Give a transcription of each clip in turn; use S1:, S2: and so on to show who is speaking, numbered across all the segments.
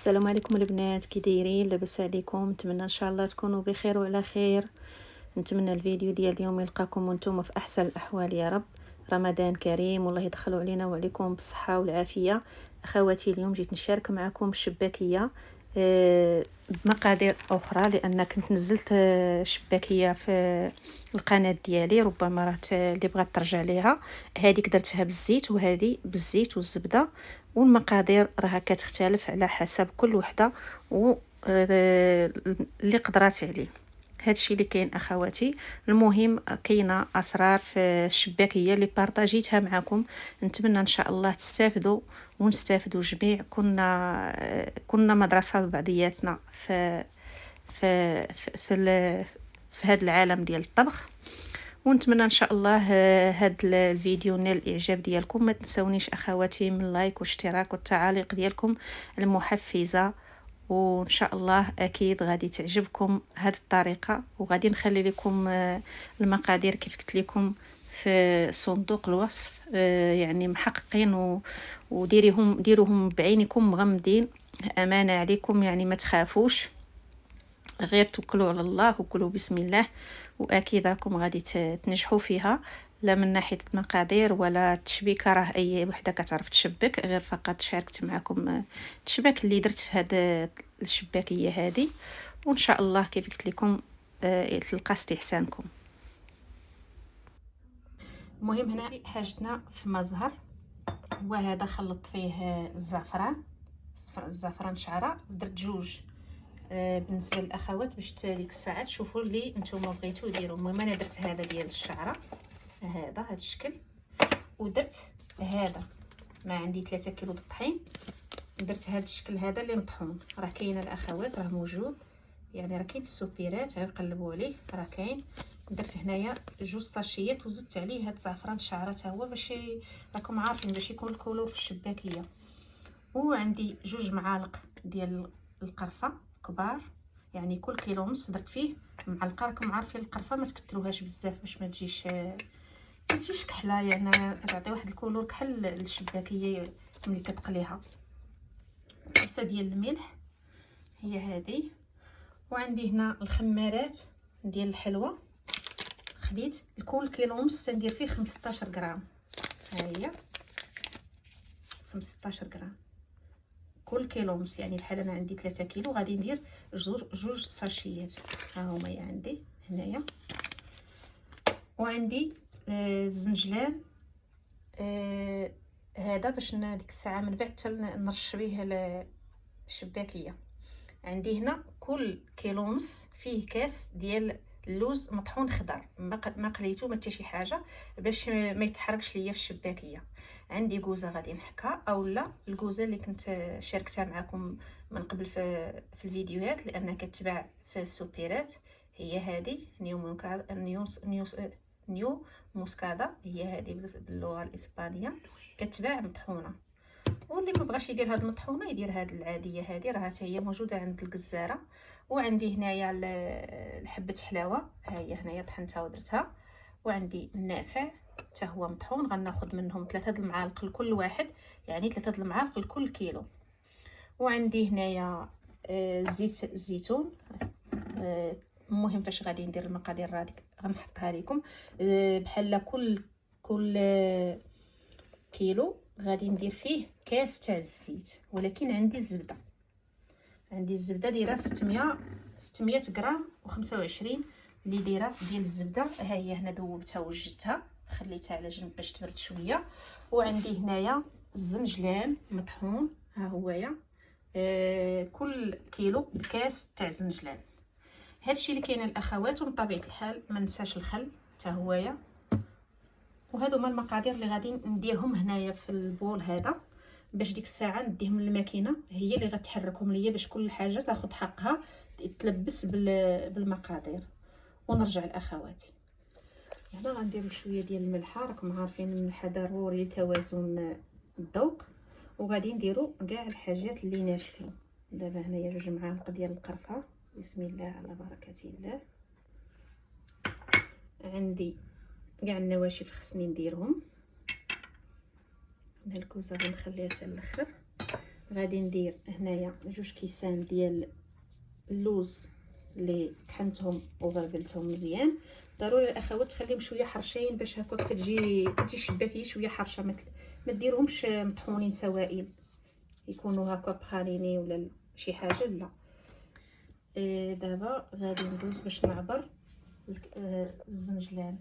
S1: السلام عليكم البنات، كي دايرين؟ لاباس عليكم؟ نتمنى ان شاء الله تكونوا بخير وعلى خير. نتمنى الفيديو ديال اليوم يلقاكم وانتم في احسن الاحوال يا رب. رمضان كريم والله يدخلوا علينا وعليكم بالصحه والعافيه. اخواتي، اليوم جيت نشارك معكم الشباكيه بمقادير اخرى، لان كنت نزلت شباكيه في القناه ديالي، ربما راه اللي بغات ترجع ليها. هذيك درتها بالزيت وهذه بالزيت والزبده، والمقادير راها كتختلف على حسب كل وحده و اللي قدرات عليه. هادشي اللي كاين اخواتي. المهم كاينه اسرار في الشباكيه اللي بارطاجيتها معكم، نتمنى ان شاء الله تستافدوا ونستافدوا جميع. كنا مدرسه بعضياتنا في في في, في هذا العالم ديال الطبخ. ونتمنى ان شاء الله هذا الفيديو نال الاعجاب ديالكم. ما تنسونيش اخواتي من لايك واشتراك والتعاليق ديالكم المحفزه، وان شاء الله اكيد غادي تعجبكم هذه الطريقه. وغادي نخلي لكم المقادير كيف قلت لكم في صندوق الوصف، يعني محققين ديروهم بعينكم مغمضين. امانه عليكم، يعني ما تخافوش، غير توكلوا على الله وكلوا بسم الله، واكيد راكم غادي تنجحوا فيها. لا من ناحيه المقادير ولا التشبيكه، راه اي وحده كتعرف تشبك، غير فقط شاركت معكم التشباك اللي درت في هذه الشباكيه هذه. وان شاء الله كيف قلت لكم تلقى استحسانكم. المهم هنا حاجتنا في مزهر، وهذا خلطت فيه الزعفران شعره، درت جوج بالنسبه للاخوات باش ديك الساعه تشوفوا اللي نتوما بغيتو ديروا. المهم انا درت هذا ديال الشعره، هذا الشكل، ودرت هذا ما عندي 3 كيلو د الطحين، درت هذا الشكل هذا اللي مطحون. راه كاين الاخوات، راه موجود، يعني راه كاين في السوبيرات، غير قلبوا عليه راه كاين. درت هنايا جوج ساشيات وزدت عليه هاد الزعفران شعره حتى هو، باش راكم عارفين باش يكون الكولور في الشباكيه. وعندي جوج معالق ديال القرفه كبار، يعني كل كيلو ونص درت فيه معلقه. راكم عارفين القرفه ما تكثروهاش بزاف باش ما تجيش كحله، يعني تعطي واحد الكولور كحل للشباكيه ملي كتقليها. كبسه ديال الملح هي هذه. وعندي هنا الخمارات ديال الحلوى، خديت لكل كيلو ونص ندير فيه 15 غرام. ها هي 15 غرام كل كيلو ونص، يعني بحال انا عندي 3 كيلو غادي ندير جوج ساشيات. ها هما عندي هنايا. وعندي الزنجلان، هذا باش ديك الساعه من بعد حتى نرش به الشباكيه. عندي هنا كل كيلو ونص فيه كاس ديال اللوز مطحون خضر، ما قليتو ما حتى شي حاجه باش ما يتحرقش ليا في الشباكيه. عندي كوزه غادي نحكها، اولا الكوزه اللي كنت شاركتها معكم من قبل في الفيديوهات، لانها كتباع في السوبيرات. هي هذه نيو موسكادا، هي هذه باللغه الاسبانيه، كتباع مطحونه. واللي ما بغاش يدير هاد المطحونه يدير هاد العاديه، هذه راه حتى هي موجوده عند الجزاره. وعندي هنايا حبه حلاوه، ها هي هنايا طحنتها ودرتها. وعندي النافع حتى هو مطحون، غناخذ منهم 3 المعالق لكل واحد، يعني 3 المعالق لكل كيلو. وعندي هنايا زيت الزيتون. المهم فاش غادي ندير المقادير هذيك غنحطها لكم. بحال كل كيلو غادي ندير فيه كاس تاع الزيت، ولكن عندي الزبده دايره 600 غرام و25 اللي دايره ديال الزبده. ها هي هنا ذوبتها وجدتها، خليتها على جنب باش تبرد شويه. وعندي هنايا الزنجلان مطحون، ها هويا كل كيلو بكاس تاع زنجلان. هادشي اللي كاين الاخوات. ومن طبيعه الحال ما ننساش الخل حتى هويا. وهادو هما المقادير اللي غادي نديرهم هنايا في البول هذا، باش ديك الساعه نديهم للماكينه، هي اللي غتحركهم ليا باش كل حاجه تاخذ حقها تلبس بالمقادير. ونرجع لاخواتي. هنا غنديروا شويه ديال الملحه، راكم عارفين الملحه ضروري لتوازن الذوق. وغادي نديروا كاع الحاجات اللي ناشفين. دابا هنايا جوج معالق ديال القرفه، بسم الله على بركه الله. عندي كاع النواشف خصني نديرهم. هنا الكوزه غنخليها حتى الاخر. غادي ندير هنايا 2 كيسان ديال اللوز اللي طحنتهم وغربلتهم مزيان. ضروري الاخوات تخليهم شويه حرشين باش هكا تجي الشباكيه شويه حرشه، ما ديروهمش مطحونين سوائل يكونوا هكا بخاريني ولا شي حاجه لا. دابا غادي ندوز باش نعبر الزنجلان.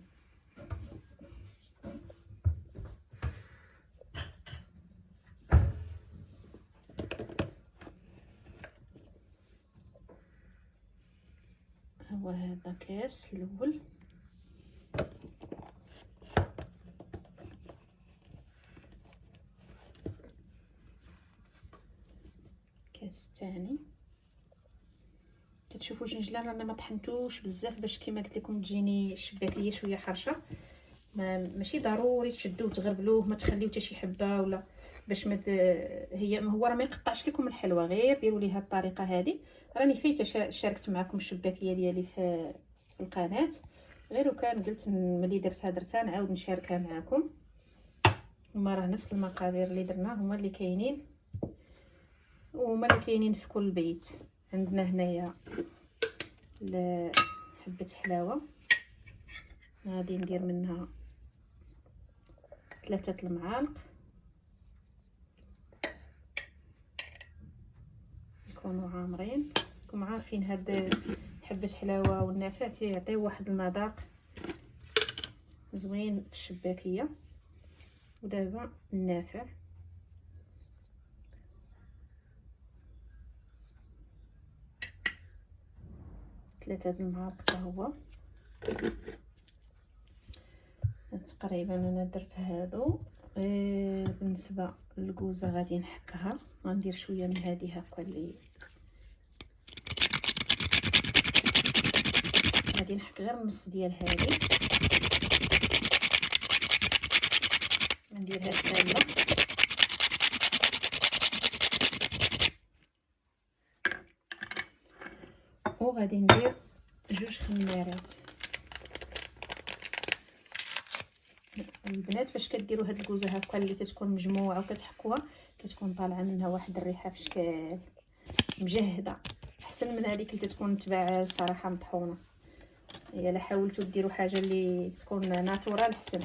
S1: هو هذا كاس الاول، كاس الثاني. كتشوفوا الجنجلان رانا ما طحنتوش بزاف باش كما قلت لكم تجيني الشباكيه شويه حرشه. ماشي ضروري تشدوه وتغربلوه، ما تخليو حتى شي حبه ولا باش هو راه ما يقطعش لكم الحلوى. غير ديروا ليها الطريقه هذه. راني فايته شاركت معكم الشباكيه ديالي في القناه، غير وكان قلت ملي درتها نعاود نشاركها معكم. هما راه نفس المقادير اللي درنا هما اللي كاينين في كل بيت. عندنا هنايا حبه حلاوه، غادي ندير منها 3 المعالق يكونوا عامرين. راكم عارفين هاد حبه حلاوه والنافع تيعطيو واحد المذاق زوين في الشباكيه. ودابا النافع 3 المعالق حتى هو تقريبا. انا درت هادو. بالنسبه للكوزه غادي نحكها، غندير شويه من هذه هكا اللي غادي نحك غير النص ديال هذه. نديرها كامله وغادي ندير 2 خمارات. البنات فاش كديروا هاد الكوزه هكا اللي تتكون مجموعه وكتحكوها كتكون طالعه منها واحد الريحه في شكل مجهده، احسن من هذيك اللي تتكون تباع صراحه مطحونه. الا حاولتوا ديروا حاجه اللي تكون ناتورال احسن،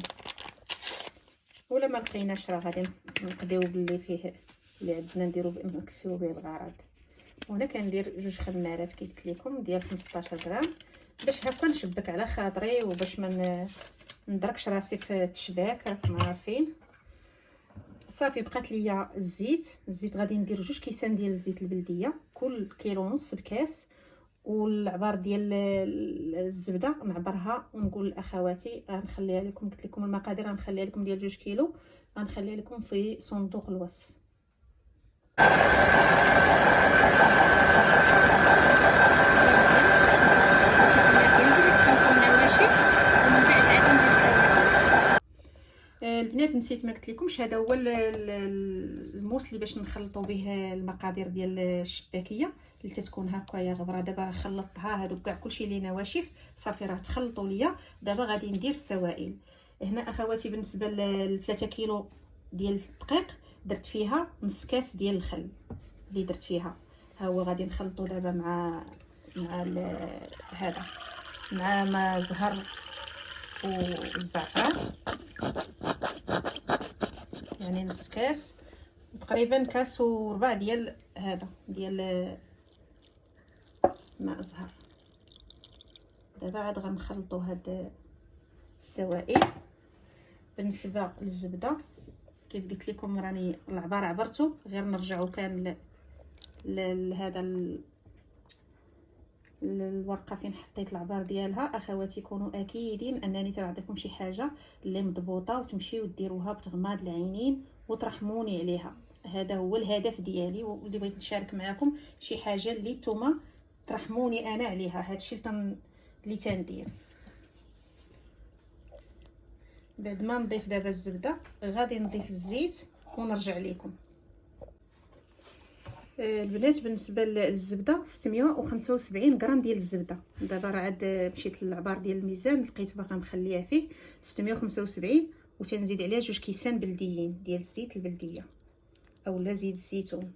S1: ولا ما لقيناش راه غادي نقضيو باللي فيه اللي عندنا نديرو نكفيو به الغرض. وهنا كندير 2 خمارات كي قلت لكم ديال 15 غرام باش هكا نشبك على خاطري وباش ما ندركش راسي في التشباك. راكم عارفين. صافي بقات ليا الزيت غادي ندير 2 كيسان ديال الزيت البلديه، كل كيلو ونص بكاس. والعبار ديال الزبده نعبرها ونقول لاخواتي غنخليها لكم. قلت لكم المقادير غنخليها لكم ديال 2 كيلو، غنخليها لكم في صندوق الوصف. البنات نسيت ما قلت لكمش، هذا هو الموس اللي باش نخلطوا به المقادير ديال الشباكيه اللي تتكون هكايا غبره. دابا راه خلطتها، هادو كاع كلشي اللي نواشف صافي راه تخلطوا ليا. دابا غادي ندير السوائل. هنا اخواتي بالنسبه ل 3 كيلو ديال الدقيق درت فيها نص كاس ديال الخل اللي درت فيها. ها هو غادي نخلطوا دابا مع هذا مع ما زهر والزعفران، يعني نص كاس تقريبا كاس وربع ديال هذا ديال ماء زهر. دابا عاد غنخلطوا هاد السوائل. بالنسبه للزبده كيف قلت لكم راني العبار عبرته، غير نرجعوا كان لهذا الورقه فين حطيت العبار ديالها. اخواتي كونوا اكيدين انني تنعطيكم شي حاجه اللي مضبوطه وتمشيو ديروها بتغماض العينين وترحموني عليها. هذا هو الهدف ديالي واللي بغيت نشارك معكم شي حاجه اللي نتوما ترحموني انا عليها. هادشي اللي تندير. بعد ما نضيف دابا الزبده غادي نضيف الزيت ونرجع لكم. البنات بالنسبه للزبده 675 غرام ديال الزبده. دابا راه عاد مشيت للعبار ديال الميزان لقيت باقا مخليها فيه 675، وتنزيد عليها 2 كيسان بلديين ديال الزيت البلديه اولا زيت الزيتون.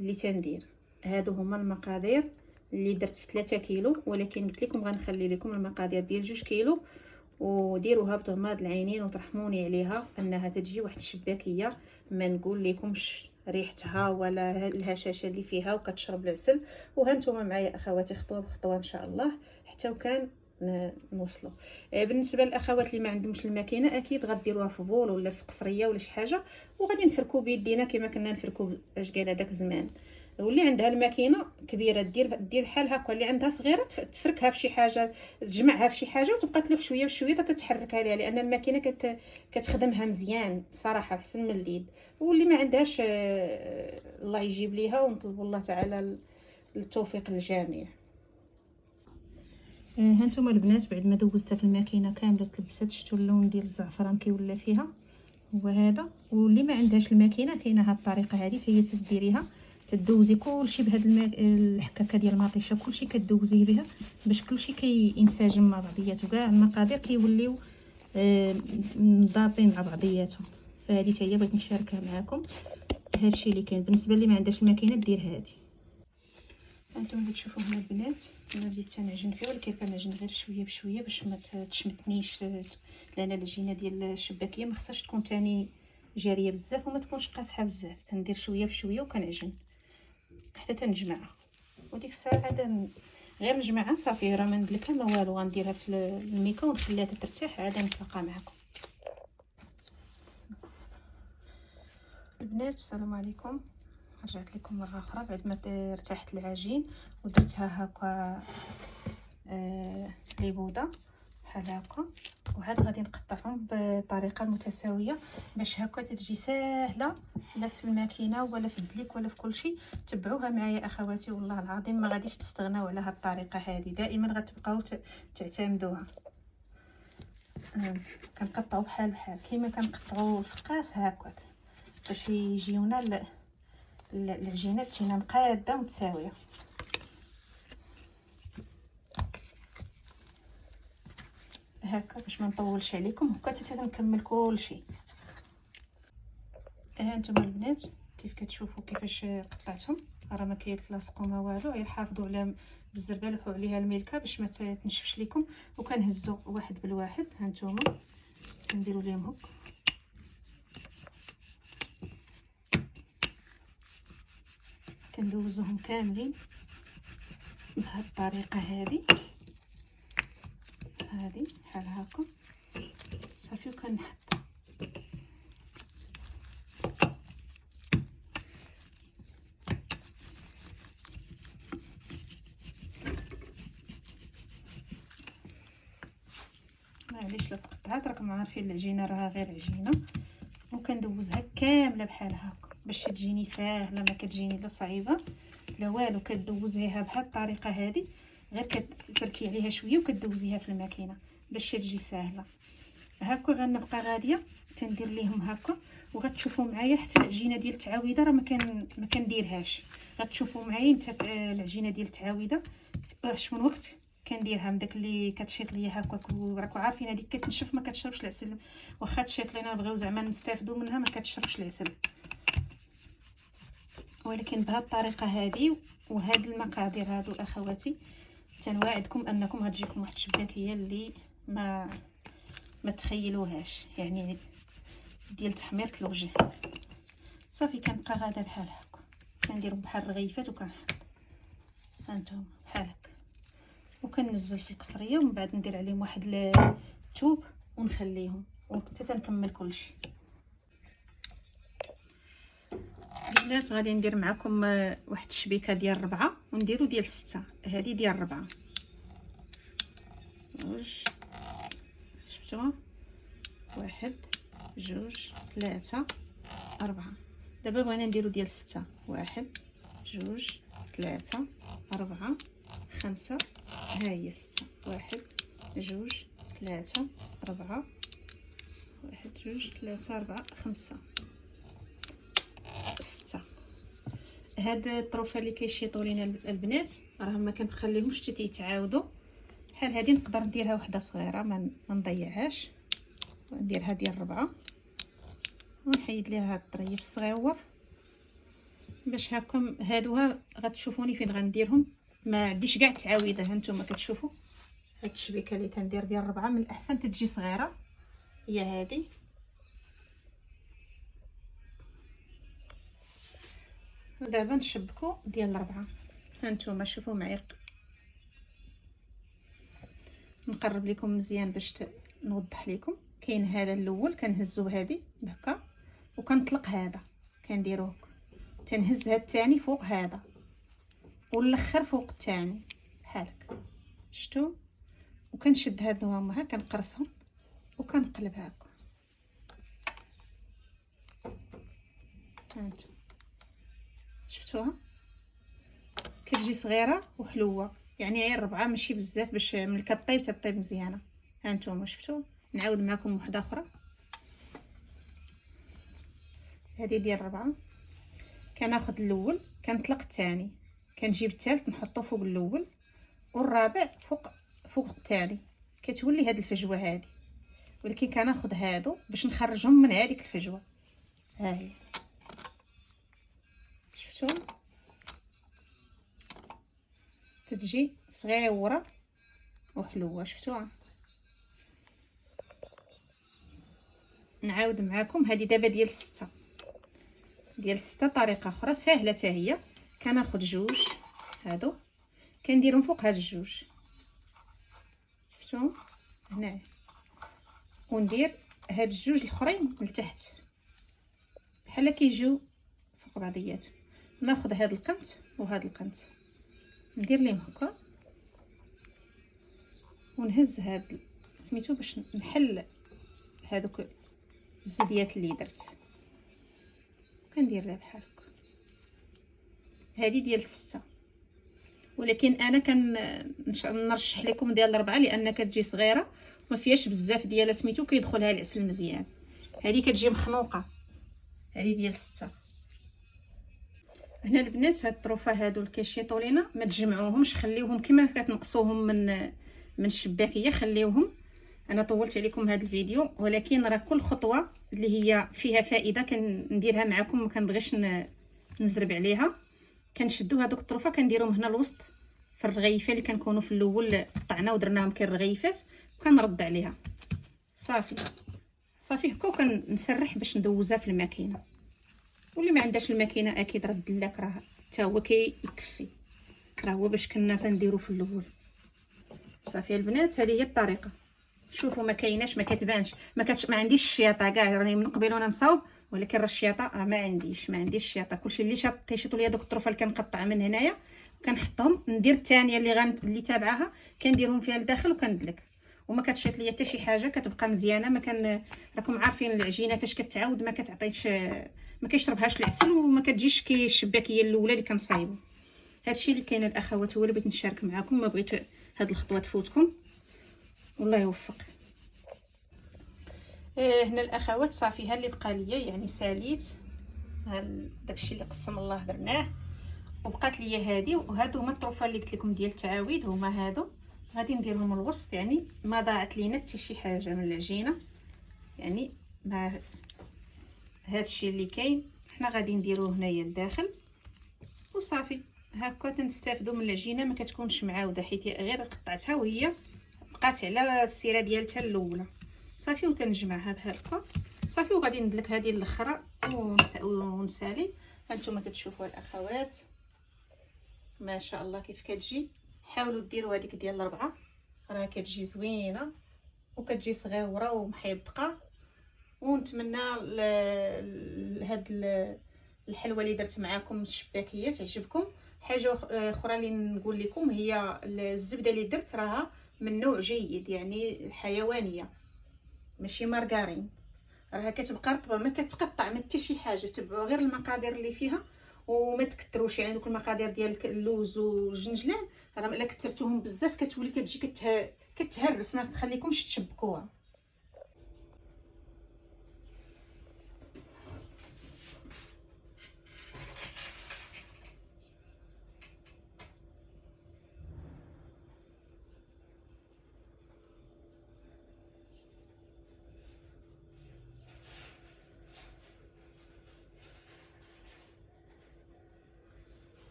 S1: اللي تندير. هادو هما المقادير اللي درت في 3 كيلو، ولكن قلت لكم غنخلي لكم المقادير ديال 2 كيلو، وديروها بضماد العينين وترحموني عليها انها تجي واحد الشباكيه ما نقول لكمش ريحتها ولا الهشاشه اللي فيها وكتشرب العسل. وهانتوما معايا اخواتي خطوه بخطوه ان شاء الله حتى وكان نوصلوا. بالنسبه للاخوات اللي ما عندهمش الماكينه اكيد غديروها في بول ولا في قصريه ولا شي حاجه، وغادي نفركو بيدينا كما كنا نفركو اش قال هذاك زمان. واللي عندها الماكينه كبيره دير بحال هكا، اللي عندها صغيره تفركها في شي حاجه، تجمعها في شي حاجه وتبقى تلوح شويه بشويه تتحركها ليها، لان الماكينه كتخدمها مزيان صراحه احسن من اليد. واللي ما عندهاش الله يجيب ليها، ونطلب الله تعالى التوفيق للجميع. هانتوما البنات بعد ما دوزتها في الماكينه كامله تلبست، شفتوا اللون ديال الزعفران كيولى فيها هو هذا. واللي ما عندهاش الماكينه كاينه هاد الطريقه هذه هي تديريها، تدوزي كلشي بهاد الحكاكه ديال المطيشه كلشي كدوزيه بها باش كلشي كينسجم مع بعضياته، كاع المقادير كيوليو منضابطين مع بعضياتهم. فهذه حتى هي بغيت نشاركها معكم. هادشي اللي كاين بالنسبه اللي ما عندهاش الماكينه دير هذه. هانتوما اللي تشوفوا هنا البنات انا بديت تنعجن فيه، ولكن كنعجن غير شويه بشويه باش ما تشمتنيش، لان العجينه ديال الشباكيه ما خصهاش تكون تاني جاريه بزاف وما تكونش قاصحه بزاف. تندير شويه بشويه وكنعجن حتى تنجمعها. وديك الساعه عاد غير نجمعها صافي، راه ما ندلكها ما والو، غنديرها في الميكا ونخليها ترتاح عاد نتلاقى معكم. البنات السلام عليكم، رجعت لكم مره اخرى بعد ما ارتاحت العجين ودرتها هكا ليبوده بحال هكا. وهاد غادي نقطعهم بطريقه متساويه باش هكا تجي ساهله، لا في الماكينه ولا في الدليك ولا في كل شيء. تبعوها معايا اخواتي والله العظيم ما غاديش تستغناو على هاد الطريقه هذه، دائما غتبقاو تعتمدوها. كنقطعوا بحال كيما كنقطعوا الفقاس هكاك باش يجيونا العجينه تجينا مقاده متساويه. هكا باش ما نطولش عليكم هكا حتى نكمل كل شيء. هانتوما البنات كيف كتشوفوا كيفاش قطعتهم، راه ما كيتلاصقوا ما والو، غير حافظوا على بالزربه لوحوا عليها الملكه باش ما تنشفش لكم. وكنهزوا واحد بالواحد، هانتوما كنديروا ليهم هكا كندوزوهم كاملين بهاد الطريقه هذه بحال هكا صافي. وكنحط معليش لو قطعت، راكم عارفين العجينه راها غير عجينه. وكندوزها كامله بحال هكا باش تجيني ساهله، ما كتجيني لا صعيبه لا والو. كدوزيها بهاد الطريقه هذه، غير كتركي عليها شويه وكدوزيها في الماكينه باش تجي ساهله هكا. غنبقى غاديه تندير ليهم هكا، وغتشوفوا معايا حتى العجينه ديال التعاويده راه ما كنديرهاش. غتشوفوا معايا نتا العجينه ديال التعاويده واش من وقت كنديرها من داك اللي كتشيط ليا هكاك. وراكم عارفين هذيك كتنشف ما كتشربش العسل، واخا تشيط لينا بغيو زعما نستافدوا منها ما كتشربش العسل. ولكن بهذه الطريقه هذه وهاد المقادير هادو اخواتي تنواعدكم انكم غتجيكم واحد الشباكيه اللي ما تخيلوهاش، يعني ديال تحميره الوجه. صافي كنبقى غاده بحال هكا كنديرهم بحال الرغيفات وكنحط هانتوما بحال هكا، وكننزل في القصريه ومن بعد ندير عليهم واحد الثوب ونخليهم حتى تنكمل كلشي. البنات غادي ندير معكم واحد الشبيكه ديال 4 ونديرو ديال 6. هذه ديال 4 جوج، شفتوها 1 2 3 4. دابا بغينا نديرو ديال 6، 1 2 3 4 5. ها هي 6، 1 2 3 4 1 2 3 4 5 6. هاد الطروفه اللي كيشيطوا لينا البنات راه ما كنخليهمش حتى يتعاودوا. بحال هذه نقدر نديرها وحده صغيره ما نضيعهاش، نديرها ديال 4 ونحيد ليها هاد الطريف الصغيور باش هاكم هادوها غتشوفوني فين غنديرهم. ما عنديش كاع تعاويده، هانتوما كتشوفوا هاد الشبيكه اللي تندير ديال 4 من الاحسن تجي صغيره هي هذه. دابا نشبكوا ديال 4. هانتوما شوفوا معايا، نقرب لكم مزيان باش نوضح لكم. كاين هذا الاول كنهزو هذه هكا وكنطلق هذا كنديروه، تنهز هاد الثاني فوق هذا والاخر فوق الثاني بحال هكا، شفتوا؟ وكنشد هاد هما كنقرصهم وكنقلب هكا. هانتوما شفتوها كتجي صغيره وحلوه، يعني غير 4 ماشي بزاف باش ملي كطيب تطيب مزيانه. هانتوما شفتوا؟ نعاود معكم وحده اخرى. هذه ديال 4 كناخذ الاول كنطلق الثاني، كنجيب الثالث نحطه فوق الاول والرابع فوق الثاني، كتولي هاد الفجوه هذه. ولكن كناخذ هادو باش نخرجهم من هذيك الفجوه. ها هي شفتوا؟ تتجي صغيره وحلوه، شفتوها؟ نعاود معاكم. هذه دابا ديال 6. ديال 6 طريقه اخرى سهله حتى هي. كناخذ جوج هادو كنديرهم فوق هاد الجوج، شفتوا هنا، وندير هاد الجوج الاخرين لتحت بحال كيجيو فوق بعضياتهم. ناخذ هاد القنت وهاد القنت ندير ليهم هكا ونهز هاد سميتو باش نحل هادوك الزديات اللي درت. كندير لها بحال هكا. هذه ديال 6، ولكن انا نرشح لكم ديال 4 لان كتجي صغيره وما فيهاش بزاف ديال سميتو كيدخلها العسل مزيان. هذه كتجي مخنوقه. هذه ديال 6. هنا البنات هاد الطروفه هادو اللي كيشيطوا لينا ما تجمعوهمش، خليوهم كما كتنقصوهم من الشباكيه خليوهم. انا طولت عليكم هذا الفيديو، ولكن راه كل خطوه اللي هي فيها فائده كنديرها معكم، ما كنبغيش نزرب عليها. كنشدو هذوك الطروفه كنديرهم هنا الوسط في الرغيفه اللي كنكونوا في الاول قطعنا ودرناهم كالرغيفات وكنرد عليها. صافي هكا، وكنسرح باش ندوزها في الماكينه. واللي ما عندهاش الماكينه اكيد راه الدلاك راه حتى هو كيكفي، راه هو باش كنا تنديرو في الاول. صافي البنات هذه هي الطريقه. شوفوا ما كايناش، ما كتبانش، ما عنديش الشياطه كاع، راني من قبل وانا نصاوب، ولكن راه الشياطه راه ما عنديش الشياطه. كلشي اللي كيشيطوا ليا دوك الطروفه اللي كنقطع من هنايا كنحطهم، ندير الثانيه اللي تابعاها كنديرهم فيها لداخل وكندلك، وما كتشيط ليا حتى شي حاجه، كتبقى مزيانه. ما كان راكم عارفين العجينه فاش كتعاود ما كتعطيش، ما كيشربهاش العسل، وما كتجيش كي الشباكيه الاولى اللي كنصايبو. هادشي اللي كاين الاخوات، هو اللي بغيت نشارك معكم، ما بغيت هاد الخطوه تفوتكم. والله يوفق. هنا الاخوات صافي ها اللي بقى ليا، يعني ساليت داكشي اللي قسم الله درناه، وبقات ليا هذه. وهادو هما الطروفه اللي قلت لكم ديال التعاويد، هما هادو غادي نديرهم الوسط، يعني ما ضاعت لينا حتى شي حاجه من العجينه، يعني ما هادشي اللي كاين حنا غادي نديروه هنايا لداخل وصافي. هكا تنستافدوا من العجينه، ما كتكونش معاوده حيت غير قطعتها وهي بقات على السيره ديالتها الاولى. صافي وتنجمعها بحال هكا صافي، وغادي ندلك هذه الاخرى ونسالي. هانتوما كتشوفوا الاخوات ما شاء الله كيف كتجي. حاولوا ديروا هذيك ديال 4، راه كتجي زوينه وكتجي صغيره ومحيدقه. ونتمنى هاد الحلوه اللي درت معاكم الشباكيه تعجبكم. حاجه اخرى اللي نقول لكم هي الزبده اللي درت راها من نوع جيد، يعني حيوانيه ماشي مارغرين، راها كتبقى رطبه ما كتقطع ما حتى شي حاجه. تبعوا غير المقادير اللي فيها وما تكثروش، يعني دوك المقادير ديال اللوز والجنجلان راه الا كثرتوهم بزاف كتولي كتجي كتهرس، ما تخليكمش تشبكوها.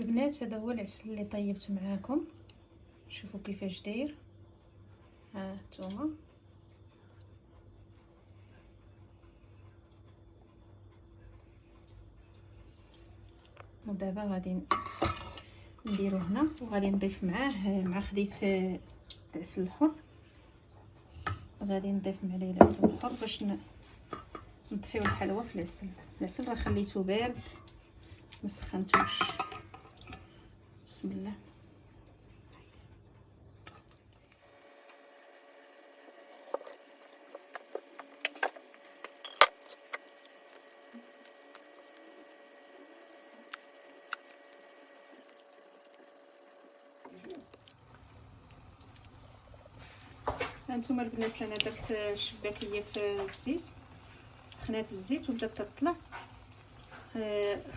S1: البنات هذا هو العسل اللي طيبت معاكم، شوفوا كيفاش داير. ها نتوما ودابا غادي نديرو هنا وغادي نضيف معاه مع خديت العسل الحر، غادي نضيف عليه العسل الحر باش نطفيو الحلوى في العسل. العسل راه خليته بارد ما سخنتوش. بسم الله. هانتوما البنات انا درت الشباكيه في الزيت، سخنات الزيت وبدات تطلع.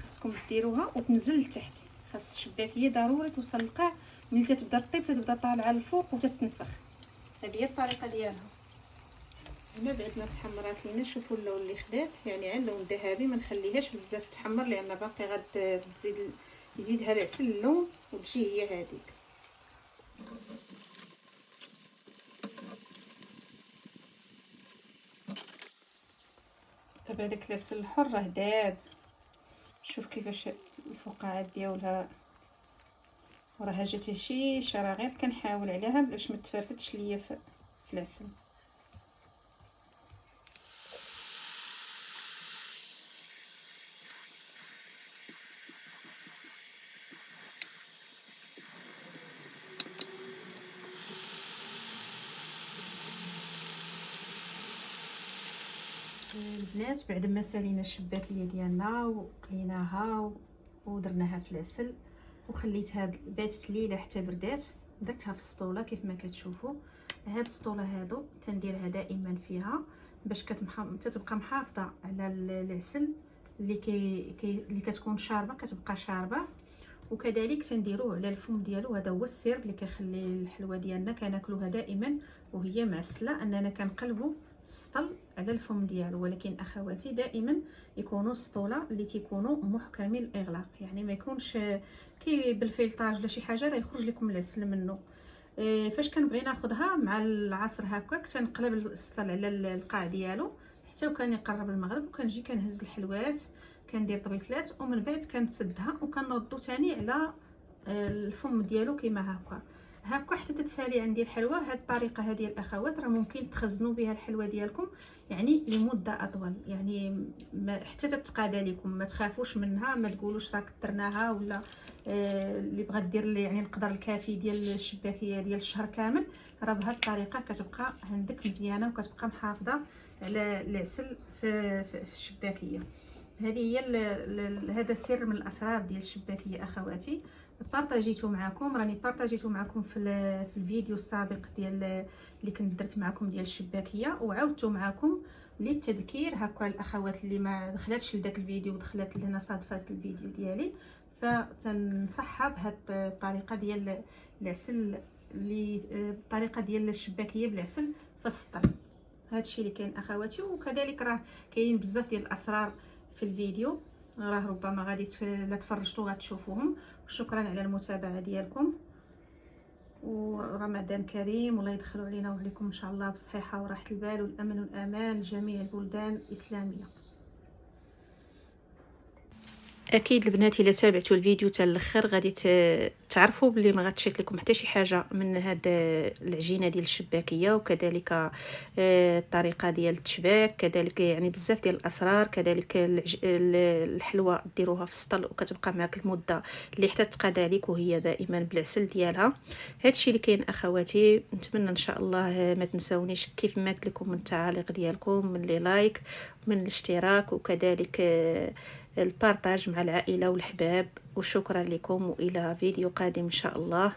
S1: خاصكم ديروها وتنزل لتحت، خاص الشباكيه ضروري توصل للقاع، ملي تبدا تطيب تبدا طالعه للفوق وتتنفخ. هذه هي الطريقه ديالها. هنا بعد ما تحمرات لينا شوفوا اللون اللي خدات، يعني على اللون ذهبي، ما نخليهاش بزاف تحمر لان باقي غتزيد يزيدها العسل اللون وتجي هي هذيك. دابا داك العسل الحر راه داب، شوف كيفاش الفقاعات ديالها وراها جات هشيشه، راه غير كنحاول عليها باش ما تفرتتش ليا في العسل. البنات بعد ما سالينا الشباكيه ديالنا وقليناها ودرناها في العسل وخليتها باتت ليله حتى بردات، درتها في السطوله كيف ما كتشوفوا. هاد السطوله هادو تنديرها دائما فيها باش تتبقى محافظه على العسل اللي كتكون شاربه كتبقى شاربه، وكذلك تنديروه على الفم ديالو. هذا هو السر اللي كيخلي الحلوه ديالنا كناكلوها دائما وهي معسله، اننا كنقلبوا السطل على الفم ديالو. ولكن اخواتي دائما يكونوا السطوله اللي تيكونوا محكمي الاغلاق، يعني ما يكونش كي بالفلتاج ولا شي حاجه راه يخرج لكم العسل منه. فاش كنبغي ناخذها مع العصر هكاك تنقلب السطل على القاع ديالو حتى وكان يقرب المغرب، وكنجي كنهز الحلوات كندير طبيسلات ومن بعد كنسدها وكنردو تاني على الفم ديالو كيما هكا حتى تتسالي عندي الحلوى. هاد الطريقه هذه الاخوات راه ممكن تخزنوا بها الحلوى ديالكم يعني لمده اطول، يعني حتى تتقادى لكم، ما تخافوش منها، ما تقولوش راك درناها ولا اللي بغات دير يعني القدر الكافي ديال الشباكيه ديال الشهر كامل. راه بهاد الطريقه كتبقى عندك مزيانه وكتبقى محافظه على العسل في الشباكيه. هذه هي هذا سر من الاسرار ديال الشباكيه اخواتي. بارطاجيتو معكم، راني بارطاجيتو معكم في الفيديو السابق ديال اللي كنت درت معكم ديال الشباكيه، وعاودته معكم للتذكير هكا الاخوات اللي ما دخلتش لذاك الفيديو ودخلت لهنا صادفات الفيديو ديالي. فتنصحها بهذه الطريقه ديال العسل، اللي الطريقه ديال الشباكيه بالعسل في السطل. هادشي اللي كاين اخواتي. وكذلك راه كاين بزاف ديال الاسرار في الفيديو، راه ربما غادي لا تفرجتوا غتشوفوهم. شكرا على المتابعه ديالكم، ورمضان كريم، والله يدخلوا علينا وعليكم ان شاء الله بالصحه وراحه البال والامن والامان لجميع البلدان الاسلاميه. اكيد البنات الا تابعتوا الفيديو حتى الاخر غادي تعرفوا بلي ما غتشيط لكم حتى شي حاجه من هاد العجينه ديال الشباكيه، وكذلك الطريقه ديال التشباك، كذلك يعني بزاف ديال الاسرار. كذلك الحلوى ديروها في السطل وكتبقى معك المده اللي حتى تقادى لك وهي دائما بالعسل ديالها. هادشي اللي كاين اخواتي. نتمنى ان شاء الله ما تنساونيش كيف ما قلت لكم من التعاليق ديالكم، من لي لايك، من الاشتراك، وكذلك البارطاج مع العائلة والحباب. وشكرا لكم، وإلى فيديو قادم إن شاء الله.